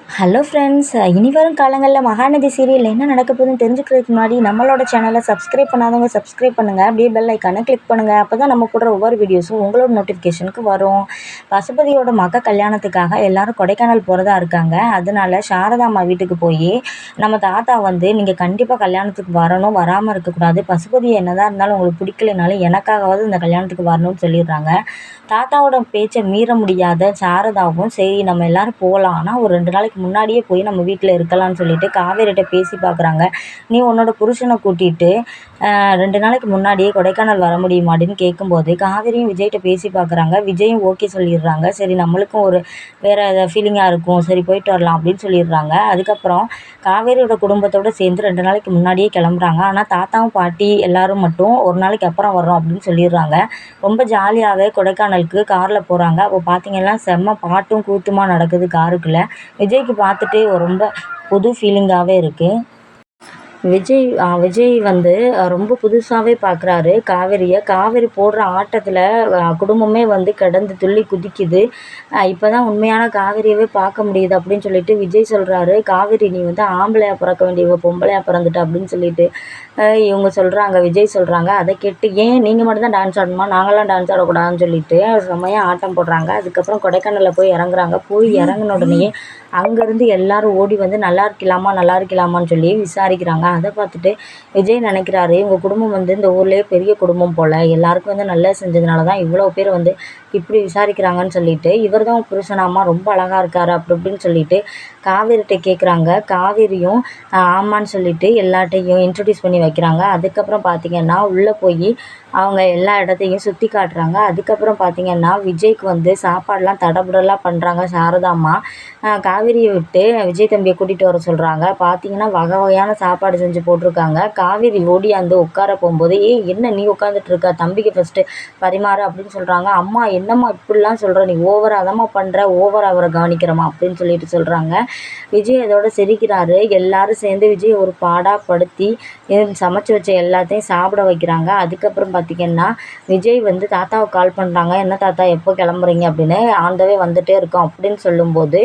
Hello friends, இனி வரும் காலங்களில் மகாநதி சீரியல் என்ன நடக்க போகுதுன்னு தெரிஞ்சுக்கிறதுக்கு முன்னாடி நம்மளோட சேனலை சப்ஸ்கிரைப் பண்ணாதவங்க சப்ஸ்கிரைப் பண்ணுங்கள். அப்படியே பெல் ஐக்கானை கிளிக் பண்ணுங்கள். அப்போ தான் நம்ம போடுற ஒவ்வொரு வீடியோஸும் உங்களோட நோட்டிஃபிகேஷனுக்கு வரும். பசுபதியோட மக கல்யாணத்துக்காக எல்லாரும் கொடைக்கானல் போகிறதா இருக்காங்க. அதனால சாரதா அம்மா வீட்டுக்கு போய் நம்ம தாத்தா வந்து நீங்கள் கண்டிப்பாக கல்யாணத்துக்கு வரணும், வராமல் இருக்கக்கூடாது, பசுபதியை என்னதான் இருந்தாலும் உங்களுக்கு பிடிக்கலைனாலும் எனக்காகவாவது இந்த கல்யாணத்துக்கு வரணும்னு சொல்லிடுறாங்க. தாத்தாவோட பேச்சை மீற முடியாத சாரதாவும் சரி நம்ம எல்லாரும் போகலாம், ஆனால் ஒரு 2 நாளைக்கு முன்னாடியே போய் நம்ம வீட்டில் இருக்கலாம்னு சொல்லிட்டு காவேரிட்ட பேசி பார்க்குறாங்க. நீ உன்னோட புருஷனை கூட்டிகிட்டு 2 நாளைக்கு முன்னாடியே கொடைக்கானல் வர முடியுமாடின்னு கேட்கும்போது காவேரியும் விஜய்கிட்ட பேசி பார்க்குறாங்க. விஜயும் ஓகே சொல்லிடுறாங்க. சரி நம்மளுக்கும் ஒரு வேறு ஃபீலிங்காக இருக்கும், சரி போயிட்டு வரலாம் அப்படின்னு சொல்லிடுறாங்க. அதுக்கப்புறம் காவேரியோட குடும்பத்தோடு சேர்ந்து 2 நாளைக்கு முன்னாடியே கிளம்புறாங்க. ஆனால் தாத்தாவும் பாட்டி எல்லாரும் மட்டும் ஒரு நாளைக்கு அப்புறம் வர்றோம் அப்படின்னு சொல்லிடுறாங்க. ரொம்ப ஜாலியாகவே கொடைக்கானலுக்கு காரில் போகிறாங்க. அப்போ பார்த்தீங்கன்னா செம்ம பாட்டும் கூத்துமாக நடக்குது காருக்குள்ளே. விஜய்க்கு பார்த்துட்டு ரொம்ப புது ஃபீலிங்காகவே இருக்குது. விஜய் வந்து ரொம்ப புதுசாகவே பார்க்குறாரு காவேரியை. காவேரி போடுற ஆட்டத்தில் குடும்பமே வந்து கிடந்து துள்ளி குதிக்குது. இப்போ தான் உண்மையான காவேரியவே பார்க்க முடியுது அப்படின்னு சொல்லிட்டு விஜய் சொல்கிறாரு. காவேரி நீ வந்து ஆம்பளையாக பிறக்க வேண்டியவ பொம்பளையாக பிறந்துட்ட அப்படின்னு சொல்லிட்டு இவங்க சொல்கிறாங்க. விஜய் சொல்கிறாங்க. அதை கேட்டு ஏன் நீங்கள் மட்டும் தான் டான்ஸ் ஆடணுமா, நாங்களாம் டான்ஸ் ஆடக்கூடாதுன்னு சொல்லிட்டு செம்மையாக ஆட்டம் போடுறாங்க. அதுக்கப்புறம் கொடைக்கானலில் போய் இறங்குறாங்க. போய் இறங்கின உடனே அங்கேருந்து எல்லாரும் ஓடி வந்து நல்லா இருக்கலாமான்னு சொல்லி விசாரிக்கிறாங்க. அதை பார்த்துட்டு விஜய் நினைக்கிறாரு, இவங்க குடும்பம் வந்து இந்த ஊர்லேயே பெரிய குடும்பம் போல், எல்லாருக்கும் வந்து நல்லது செஞ்சதுனால தான் இவ்வளோ பேர் வந்து இப்படி விசாரிக்கிறாங்கன்னு சொல்லிட்டு இவர் தான் புருஷனாமா, ரொம்ப அழகாக இருக்காரு அப்படி இப்படின்னு சொல்லிட்டு காவேரிகிட்ட கேட்குறாங்க. காவேரியும் ஆமான்னு சொல்லிட்டு எல்லாட்டையும் இன்ட்ரடியூஸ் பண்ணி வைக்கிறாங்க. அதுக்கப்புறம் பார்த்திங்கன்னா உள்ளே போய் அவங்க எல்லா இடத்தையும் சுற்றி காட்டுறாங்க. அதுக்கப்புறம் பார்த்திங்கன்னா விஜய்க்கு வந்து சாப்பாடெலாம் தடபுடலாக பண்ணுறாங்க சாரதாம்மா. காவேரியை விட்டு விஜய் தம்பியை கூட்டிகிட்டு வர சொல்கிறாங்க. பார்த்திங்கன்னா வகை வகையான சாப்பாடு செஞ்சு போட்டிருக்காங்க. காவேரி ஓடியாந்து உட்கார போகும்போது என்ன நீ உட்காந்துட்ருக்க, தம்பிக்கு ஃபஸ்ட்டு பரிமாறு அப்படின்னு சொல்கிறாங்க. அம்மா என்னம்மா இப்படிலாம் சொல்கிற, நீ ஓவராக அதம்மா பண்ணுற, ஓவராக அவரை கவனிக்கிறம்மா அப்படின்னு சொல்லிட்டு சொல்கிறாங்க. விஜய் அதோட சிரிக்கிறாரு. எல்லாரும் சேர்ந்து விஜய் ஒரு பாடாப்படுத்தி சமைச்சு வச்ச எல்லாத்தையும் சாப்பிட வைக்கிறாங்க. அதுக்கப்புறம் பார்த்திங்கன்னா விஜய் வந்து தாத்தாவுக்கு கால் பண்ணுறாங்க. என்ன தாத்தா எப்போ கிளம்புறீங்க அப்படின்னு. ஆண்டவே வந்துகிட்டே இருக்கோம் அப்படின்னு சொல்லும்போது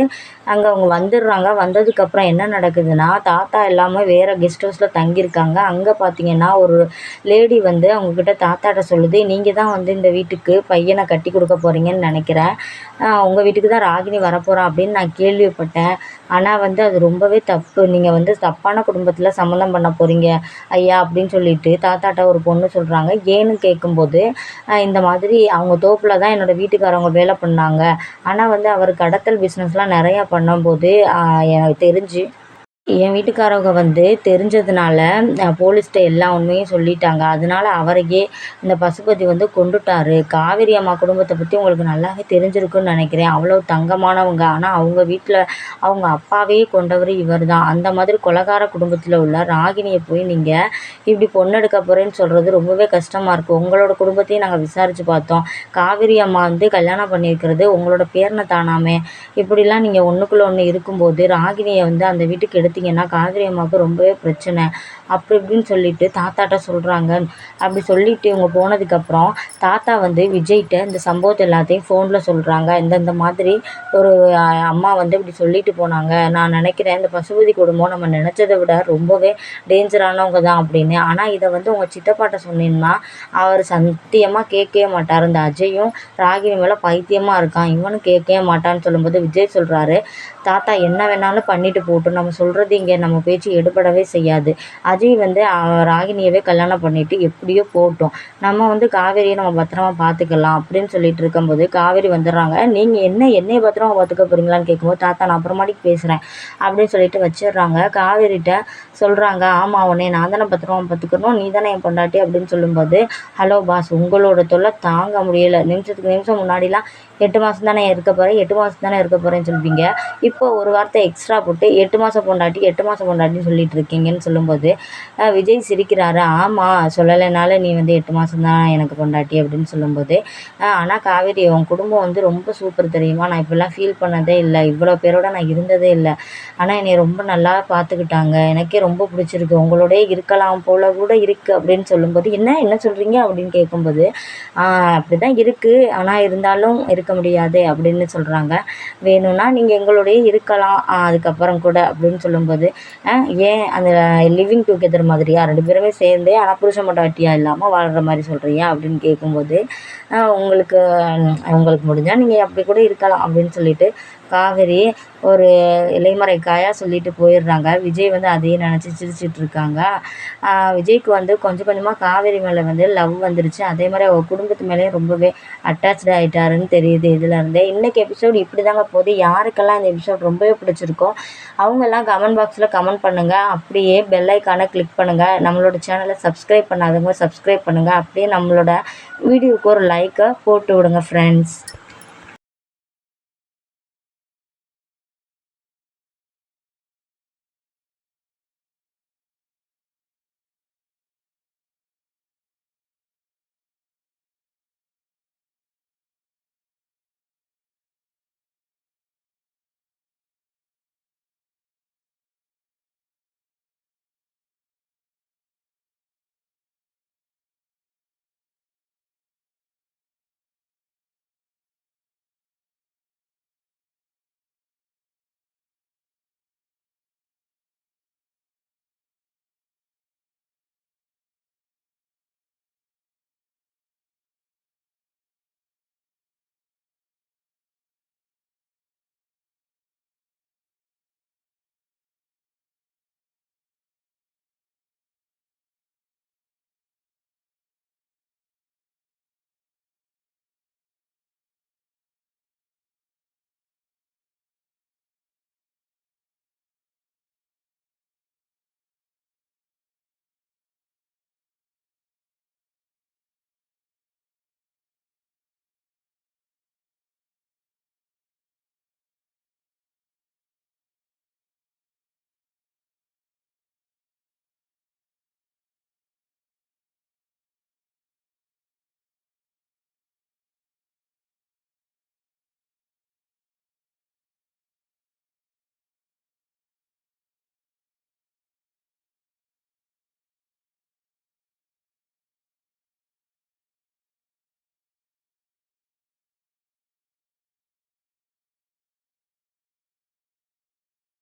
அங்கே அவங்க வந்துடுறாங்க. வந்ததுக்கப்புறம் என்ன நடக்குதுன்னா தாத்தா எல்லாமே வேறு கெஸ்ட் ஹவுஸில் தங்கியிருக்காங்க. அங்கே பார்த்திங்கன்னா ஒரு லேடி வந்து அவங்கக்கிட்ட தாத்தாட்ட சொல்லுது, நீங்கள் தான் வந்து இந்த வீட்டுக்கு பையனை கட்டி கொடுக்க போகிறீங்கன்னு நினைக்கிறேன், உங்கள் வீட்டுக்கு தான் ராகினி வரப்போகிறான் அப்படின்னு நான் கேள்விப்பட்டேன். ஆனால் வந்து அது ரொம்பவே தப்பு, நீங்கள் வந்து தப்பான குடும்பத்தில் சம்மந்தம் பண்ண போகிறீங்க ஐயா அப்படின்னு சொல்லிட்டு தாத்தாட்ட ஒரு பொண்ணு சொல்கிறாங்க. ஏன்னு கேட்கும்போது இந்த மாதிரி அவங்க தோப்பில் தான் என்னோடய வீட்டுக்காரவங்க வேலை பண்ணாங்க, ஆனால் வந்து அவர் கடத்தல் பிஸ்னஸ்லாம் நிறையா பண்ணும்போது எனக்கு தெரிஞ்சு என் வீட்டுக்காரவங்க வந்து தெரிஞ்சதுனால போலீஸ்கிட்ட எல்லா உண்மையும் சொல்லிட்டாங்க. அதனால அவரையே இந்த பசுபதி வந்து கொன்றுட்டாரு. காவேரி அம்மா குடும்பத்தை பற்றி உங்களுக்கு நல்லாவே தெரிஞ்சிருக்குன்னு நினைக்கிறேன். அவ்வளோ தங்கமானவங்க. ஆனால் அவங்க வீட்டில் அவங்க அப்பாவே கொண்டவர் இவர் தான். அந்த மாதிரி கொலைகார குடும்பத்தில் உள்ள ராகினியை போய் நீங்கள் இப்படி பொண்ணெடுக்க போகிறேன்னு சொல்கிறது ரொம்பவே கஷ்டமாக இருக்குது. உங்களோட குடும்பத்தையும் நாங்கள் விசாரித்து பார்த்தோம். காவேரி அம்மா வந்து கல்யாணம் பண்ணியிருக்கிறது உங்களோட பேரனை தானாமே. இப்படிலாம் நீங்கள் ஒன்றுக்குள்ளே ஒன்று இருக்கும்போது ராகினியை வந்து அந்த வீட்டுக்கு எடுத்தீங்கன்னா காவேரி அம்மாவுக்கு ரொம்பவே பிரச்சனை அப்படி இப்படின்னு சொல்லிட்டு தாத்தாட்ட சொல்கிறாங்க. அப்படி சொல்லிட்டு இவங்க போனதுக்கப்புறம் தாத்தா வந்து விஜய்கிட்ட இந்த சம்பவத்தை எல்லாத்தையும் ஃபோனில் சொல்கிறாங்க. இந்த மாதிரி ஒரு அம்மா வந்து இப்படி சொல்லிட்டு போனாங்க, நான் நினைக்கிறேன் இந்த பசுபதி குடும்பம் நம்ம நினச்சதை விட ரொம்பவே டேஞ்சரானவங்க தான் அப்படின்னு. ஆனால் இதை வந்து உங்கள் சித்தப்பாட்ட சொன்னீங்கன்னா அவர் சத்தியமாக கேட்கவே மாட்டார். இந்த அஜயும் ராகினி மேலே பைத்தியமாக இருக்கான், இவனும் கேட்கவே மாட்டான்னு சொல்லும்போது விஜய் சொல்கிறாரு, தாத்தா என்ன வேணாலும் பண்ணிட்டு போகட்டும், நம்ம சொல்கிறது இங்கே நம்ம பேச்சு எடுபடவே செய்யாது. அஜய் வந்து ராகினியவே கல்யாணம் பண்ணிவிட்டு எப்படியோ போகட்டும், நம்ம வந்து காவேரியை நம்ம பத்திரமா பார்த்துக்கலாம் அப்படின்னு சொல்லிட்டு இருக்கும்போது காவேரி வந்துடுறாங்க. நீங்கள் என்னையை பத்திரமா பார்த்துக்க போகிறீங்களான்னு கேட்கும்போது தாத்தா நான் அப்புறமாட்டிக்கு பேசுகிறேன் அப்படின்னு சொல்லிட்டு வச்சிடுறாங்க. காவேரிட்ட சொல்கிறாங்க, ஆமாம் உடனே நான் தானே பத்திரமா பார்த்துக்கணும், நீ தானே என் பொண்டாட்டி அப்படின்னு சொல்லும்போது, ஹலோ பாஸ் உங்களோட தொல்லை தாங்க முடியலை, நிமிஷத்துக்கு நிமிஷம் முன்னாடிலாம் 8 மாதம் தானே இருக்க போகிறேன், 8 மாதம் தானே இருக்க போகிறேன்னு சொல்லுவீங்க, இப்போ ஒரு வார்த்தை எக்ஸ்ட்ரா போட்டு 8 மாதம் பொண்டாட்டி 8 மாதம் பொண்டாட்டின்னு சொல்லிட்டு இருக்கீங்கன்னு சொல்லும்போது விஜய் சிரிக்கிறாரு. ஆமாம் சொல்லலைனால நீ வந்து 8 மாதம் தான் எனக்கு பொண்டாட்டி அப்படின்னு சொல்லும்போது ஆனால் காவேரி உன் குடும்பம் வந்து ரொம்ப சூப்பர் தெரியுமா, நான் இப்படிலாம் ஃபீல் பண்ணதே இல்லை, இவ்வளோ பேரோட நான் இருந்ததே இல்லை, ஆனால் என்னை ரொம்ப நல்லா பார்த்துக்கிட்டாங்க, எனக்கே ரொம்ப பிடிச்சிருக்கு, உங்களோடய இருக்கலாம் போல கூட இருக்குது அப்படின்னு சொல்லும்போது என்ன சொல்கிறீங்க அப்படின்னு கேட்கும்போது அப்படி தான் இருக்குது, ஆனால் இருந்தாலும் இருக்க இருக்க முடியாது அப்படின்னு சொல்கிறாங்க. வேணும்னா நீங்கள் எங்களோடயே இருக்கலாம் அதுக்கப்புறம் கூட அப்படின்னு சொல்லும்போது, ஏன் அந்த லிவிங் டுகெதர் மாதிரியா 2 பேருமே சேர்ந்தே ஆனால் புருஷன் பொண்டாட்டியா இல்லாமல் வாழ்கிற மாதிரி சொல்கிறியா அப்படின்னு கேட்கும்போது, உங்களுக்கு உங்களுக்கு முடிஞ்சால் நீங்கள் அப்படி கூட இருக்கலாம் அப்படின்னு சொல்லிட்டு காவேரி ஒரு இலைமறைக்காயாக சொல்லிட்டு போயிடுறாங்க. விஜய் வந்து அதையே நினச்சி சிரிச்சிட்டு இருக்காங்க. விஜய்க்கு வந்து கொஞ்சம் கொஞ்சமாக காவேரி மேலே வந்து லவ் வந்துருச்சு. அதே மாதிரி அவர் குடும்பத்து மேலேயும் ரொம்பவே அட்டாச்டு ஆகிட்டாருன்னு தெரியுது இதுலேருந்தே. இன்றைக்கி எபிசோடு இப்படி தாங்க போகுது. யாருக்கெல்லாம் இந்த எபிசோட் ரொம்பவே பிடிச்சிருக்கோ அவங்கெல்லாம் கமெண்ட் பாக்ஸில் கமெண்ட் பண்ணுங்கள். அப்படியே பெல் ஐக்கானை கிளிக் பண்ணுங்கள். நம்மளோட சேனலை சப்ஸ்கிரைப் பண்ணாதவங்க சப்ஸ்கிரைப் பண்ணுங்கள். அப்படியே நம்மளோட வீடியோவுக்கு ஒரு லைக்கை போட்டு விடுங்க ஃப்ரெண்ட்ஸ்.